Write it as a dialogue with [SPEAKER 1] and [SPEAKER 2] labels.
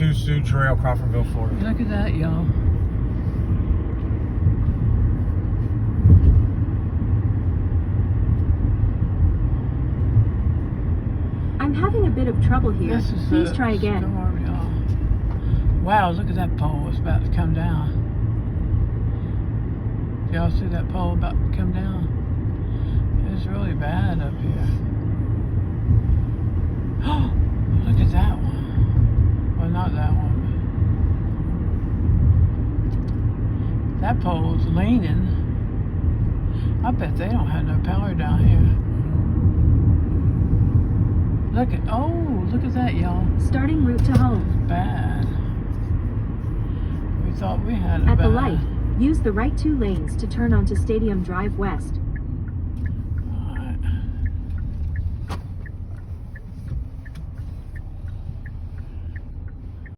[SPEAKER 1] 2 Sioux Trail, Crawfordville, Florida.
[SPEAKER 2] Look at that, y'all.
[SPEAKER 3] I'm having a bit of trouble here.
[SPEAKER 2] This is
[SPEAKER 3] Please
[SPEAKER 2] the
[SPEAKER 3] try again.
[SPEAKER 2] storm, y'all. Wow, look at that pole. It's about to come down. Y'all see that pole about to come down? It's really bad up here. Oh, look at that one. Well, not that one. But that pole's leaning. I bet they don't have no power down here. Look at that, y'all.
[SPEAKER 3] Starting route to home.
[SPEAKER 2] Bad. We thought we had it
[SPEAKER 3] At
[SPEAKER 2] bad.
[SPEAKER 3] the light, use the right 2 lanes to turn onto Stadium Drive West.